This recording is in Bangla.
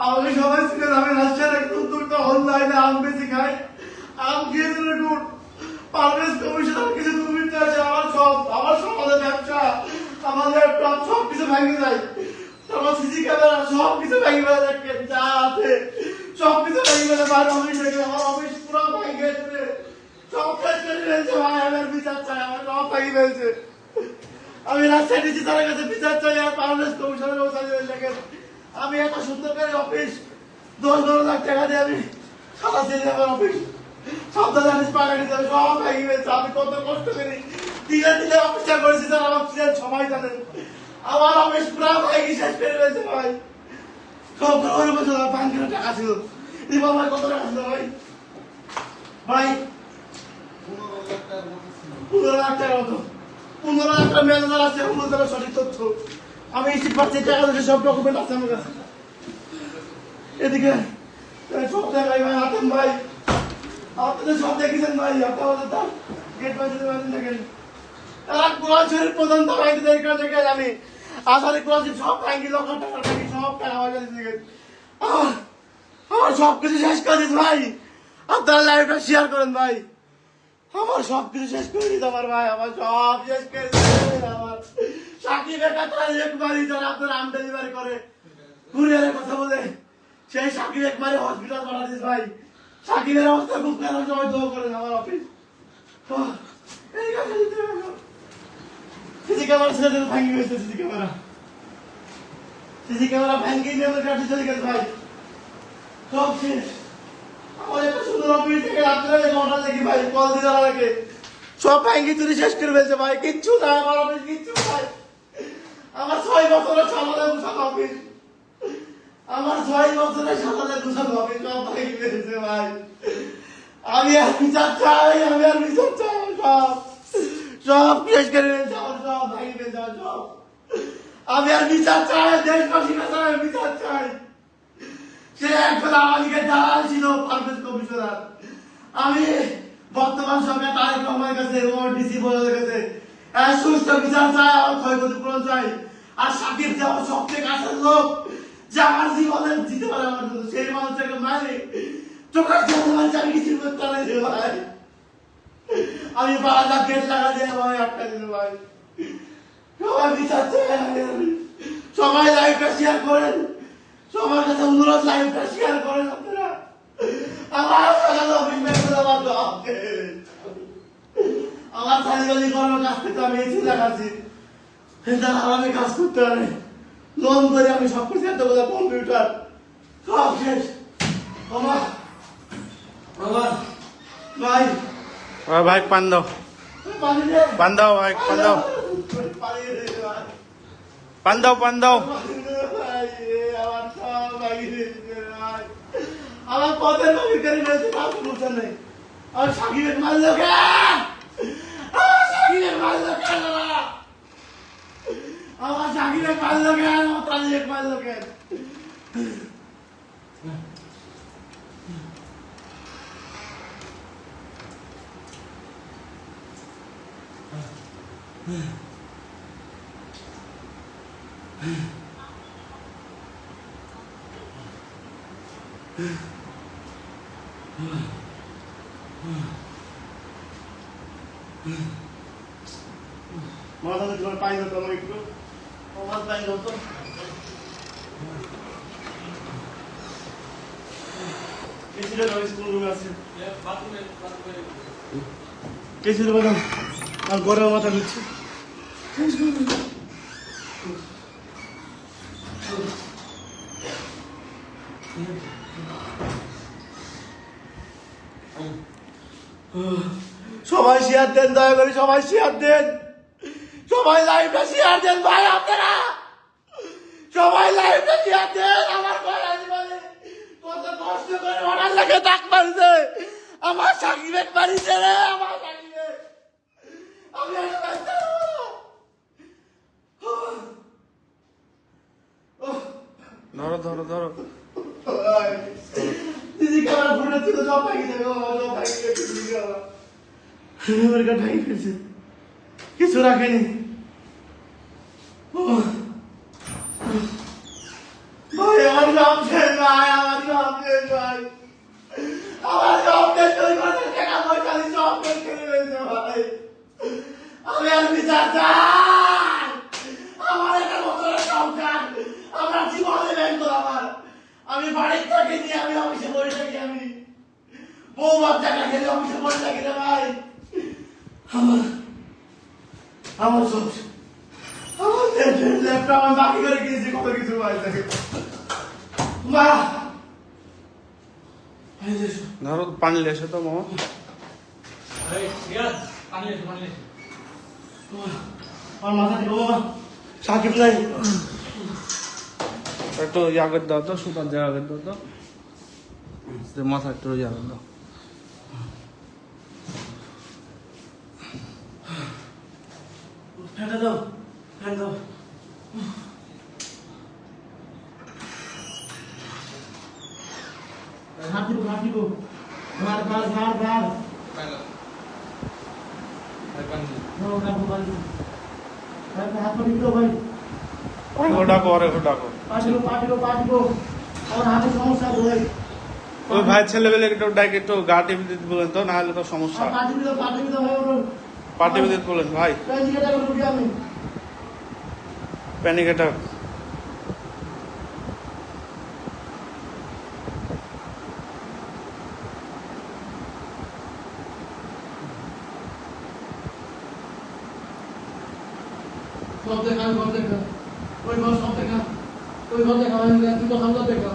আমি সবাই ছিলেন, আমি রাজশাহীর এক উদ্যোক্তা অনলাইনে আম বেশি খাই, আম খেয়ে দিলে টুট পারভেজ কমিশনার কিছু দুর্বৃত্ত আছে, আমার সমাজের ব্যবসা, আমার ল্যাপটপ সব কিছু ভেঙে যায়, আমার সিসি ক্যামেরা সব কিছু ভেঙে ফেলে, দেখেন যা আছে সব কিছু ভেঙে ফেলে, বাইরে অফিস থেকে আমার অফিস পুরো ভেঙে গেছে, সব শেষ করে ফেলছে ভাই, আমার বিচার চাই, আমার সব ভেঙে ফেলছে। আমি রাজশাহী ডিসি স্যারের কাছে বিচার চাই আর পারভেজ কমিশনের দেখেন আমি এত সুন্দর করে অফিস 10-12 লাখ টাকা দিয়ে আমি সাতাশে আমার অফিস সপ্তাহ জানিস পাকা নিতে হবে, সব ভেঙে গেছে। আমি কত কষ্ট করি দিলে দিলে অফিসার করেছি স্যার, আমার ছিলেন সবাই জানেন, আমার অফিস পুরো ভেঙে শেষ করে ফেলছে ভাই। সব ওর বছর 5 কিলো টাকা ছিল, রিপন ভাই কত টাকা ছিল ভাই? ভাই 15 লাখ টাকার মতো, 15 লাখ টাকা ম্যানেজার আছে, 15 টাকা সঠিক তথ্য আমি ইস্যু পাচ্ছি, টাকা দিতে সব ডকুমেন্ট আছে আমার কাছে। এদিকে সব জায়গায় ভাই আতেন ভাই, আপনাদের সব দেখেছেন ভাই, আপনাদের তার গেট বাই দিতে পারেন দেখেন, তারা কুয়াশার প্রধান ভাইকে দেখে আমি আসলে কুয়াশি সব ভাঙ্গি, লক্ষ টাকা ভাঙ্গি, সব টাকা ভাঙ্গি দেখেন আমার সব কিছু শেষ করে দিস ভাই, আপনারা লাইভটা শেয়ার করেন ভাই, আমার সব কিছু শেষ করে দিত আমার ভাই, আমার সব শেষ করে দিত আমার সাকিবের কথা একবারই যারা আপনার আম ডেলিভারি করে কুরিয়ারের কথা বলে সেই সাকিব একবারে হসপিটাল পাঠা দিস ভাই, সাকিবের অবস্থা খুব খারাপ, সবাই দোয়া করেন আমার অফিস সিসি ক্যামেরা ছেড়ে দেবে ভাঙ্গি গেছে, সিসি ক্যামেরা ভাঙ্গি নিয়ে আমার কাছে চলে গেছে ভাই, সব শেষ। আমার একটা সুন্দর অফিস থেকে রাত্রে 9টা দেখি ভাই কল দিয়ে দেওয়ার আগে সব ভাঙ্গি চুরি শেষ করে ফেলছে ভাই, কিচ্ছু না আমার অফিস, কিচ্ছু ভাই, আমার 6 বছরের সামনে গুছানো অফিস, আমার 6 বছরের সামনে গুছানো অফিস সব ভাঙ্গি ফেলছে ভাই। আমি আর বিচার চাই, আমি আর বিচার চাই, সব সব শেষ করে ফেলছে আমার, সব ভাঙ্গি ফেলছে আমার সব, আমি আর বিচার চাই, দেশবাসী চাই, বিচার চাই। সে একবেলা আমাকে দালাল ছিল পারভেজ কমিশনার, আমি বর্তমান সরকার তারেক রহমানের কাছে ও ডিসি বোর্ডের কাছে সুস্থ বিচার চাই, আমার ক্ষয়ক্ষতি পূরণ চাই। আর সাকিব যে আমার সবচেয়ে কাছের লোক, যে আমার জীবনে দিতে পারে আমার জন্য, সেই মানুষটাকে মারে চোখের জন্য মানুষ আমি কিছু করতে পারি ভাই, আমি 12,000 গেট লাগা দিয়ে ভাই আটকা দিল ভাই, সবাই বিচার চাই, সবাই লাইভটা শেয়ার করেন, সবার কাছে অনুরোধ লাইভটা শেয়ার করেন আপনারা, আমার সকালে অফিস ব্যাগ আমার সাইবালি করার কাজ করতে আমি এসে দেখাচ্ছি, আমি কাজ করতে পারি লোন করে, আমি সব কিছু এত বোঝা কম্পিউটার সব শেষ আমার আমার ভাই ভাই পান দাও, পান দাও ভাই, পান দাও, পান দাও, পান দাও, আমার পথের অধিকারী রয়েছে, তার সমস্যা নেই, আর সাকিবের মারলো কেন, আমার সাকিবের মারলো কেন, আমার সাকিবের মারলো কেন, আমার তালিক মারলো কেন, মাথা তোমার পাই না তোমার একটু আমার পাই না তো স্কুল রুমে আছে কেসি ম্যাডাম আর গরম মাথা নিচ্ছে সবাই শেয়ার দেন, দয়া করে সবাই শেয়ার দেন, সবাই লাইভটা শেয়ার দেন ভাই, আপনারা সবাই লাইভটা শেয়ার দেন। আমার কত কষ্ট করে অর্ডার লাগে তাক মারছে, আমার সাকিবের বাড়িতে রে, আমার সাকিবের আমি ধরো ধরো ধরো, দিদি ক্যামেরা ফুটে ছিল সব ভাঙি দেবে, সব ভাঙি দেবে, ভাঙি ফেলছে, কিছু রাখেনি। সব শেষ ভাই, আমার সব শেষ ভাই। আমার সব শেষ করে করে টাকা পয়সা দিয়ে সব শেষ করে ফেলছে ভাই। আমি আর বিচার চাই। আমার একটা বছরের সংসার, আমার জীবনে ব্যঙ্গ আমার। আমি বাড়ির থেকে নিয়ে আমি অফিসে বসে থাকি আমি। বউ বাচ্চাটা খেলে অফিসে বসে থাকি রে ভাই। আমার সব আমার ল্যাপটপ আমি বাকি করে কিনেছি কত কিছু ভাই থাকে। মা ধরো পানি লেসে তো মামা। আমার মাথা ঠিক বাবা সাকিব নাই। একটু ইয়াগের দাও তো, সুতার জায়গা দাও তো, মাথা একটু ইয়াগের দাও। ফ্যানটা দাও, ফ্যান দাও। ঘাট দিব, ঘাট দিব। ঘাট, ঘাট, ঘাট, ঘাট। দাও, ঘাট দিব, ঘাট দিব। হাত পা টিপে দাও ভাই। ডাকো, আরে ডাকো। পা টিপো, পা টিপো, পা টিপো। আমার হাতে সমস্যা আছে ভাই। ওই ভাই ছেলেবেলে একটু ডাইকে একটু গা টিপে দিতে বলেন তো, না হলে তো সমস্যা। পা টিপে দাও, পা টিপে দাও ভাই ওর। পা টিপে দিতে বলেন ভাই। প্যান্টি কেটে উঠি আমি। Panic attack. সব দেখা, সব দেখা। ওই ঘর সব দেখা। ওই ঘর দেখা, দুটো সামনে দেখা।